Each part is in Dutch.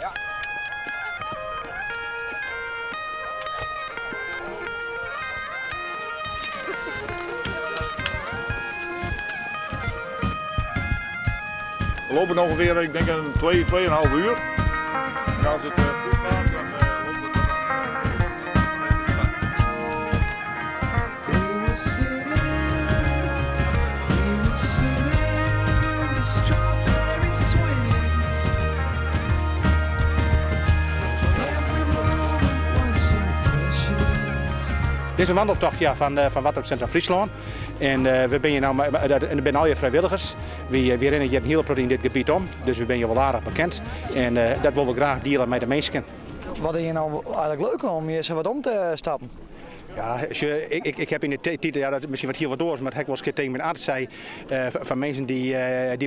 Ja. We lopen ongeveer, ik denk, een 2,5 uur. En als het goed gaat, dan lopen we tot aan de stad. Dit is een wandeltocht van Watercentrum Friesland. En we zijn nou, er zijn al je vrijwilligers. We rennen hier een hele protein in dit gebied om. Dus we zijn hier wel aardig bekend. En dat willen we graag delen met de mensen. Wat is je nou eigenlijk leuk om hier zo wat om te stappen? Ja, ik heb in de tijd, ja, dat misschien wat hier wat door is, maar ik was een keer tegen mijn arts zei van mensen die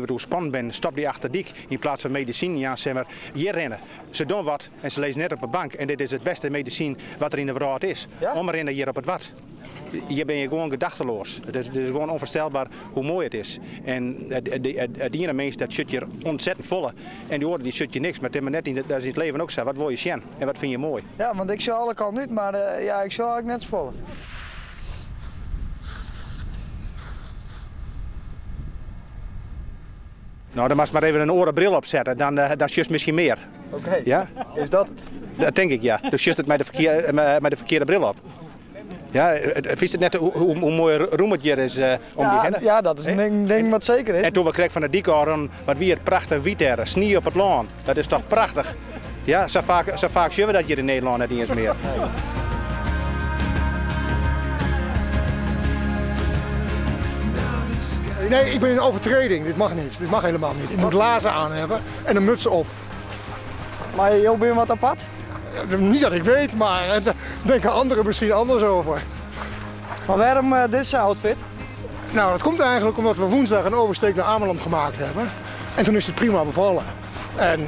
wat spannend zijn, stap die achter dik in plaats van medicijn. Ja, zeg maar, hier rennen. Ze doen wat en ze lezen net op een bank en dit is het beste medicijn wat er in de wereld is. Ja? Omrennen hier op het wat. Hier ben je gewoon gedachteloos. Het is gewoon onvoorstelbaar hoe mooi het is. En het ene mens dat zit je ontzettend volle en die hoorde die zit je niks. Maar het net in, dat is in het leven ook zo. Wat wil je zien en wat vind je mooi? Ja, want ik zou alle kanten niet, maar ja, ik zou eigenlijk net zo volle. Nou, dan mag je maar even een orenbril opzetten, dan just misschien meer. Oké. Ja? Is dat het? Dat denk ik, ja. Dus just het met de verkeerde bril op. Ja, vies het net hoe mooi roem het hier is om die hennen? Ja, dat is een ding wat zeker is. En toen we kregen van de diekoren, wat weer prachtig wiet snie op het laan. Dat is toch prachtig? Ja, zo vaak zien we dat hier in Nederland net niet eens meer. Nee, ik ben in overtreding. Dit mag niet. Dit mag helemaal niet. Ik moet laarzen aan hebben en een muts op. Maar je bent wat apart? Niet dat ik weet, maar daar denken anderen misschien anders over. Maar waarom deze outfit? Nou, dat komt eigenlijk omdat we woensdag een oversteek naar Ameland gemaakt hebben. En toen is het prima bevallen. En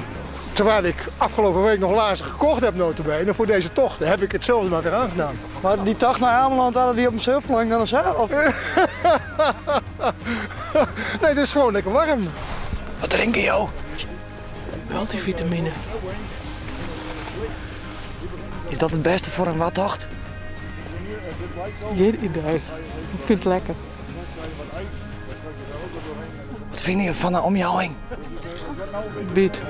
terwijl ik afgelopen week nog laarzen gekocht heb, notabene, voor deze tocht, heb ik hetzelfde maar weer aangedaan. Maar die tocht naar Ameland hadden we op een surfplank dan of zo? Of? Nee, het is gewoon lekker warm. Wat drinken, joh? Multivitamine. Is dat het beste voor een wattocht? Geen idee. Ik vind het lekker. Wat vind je van een omjouwing? Biet.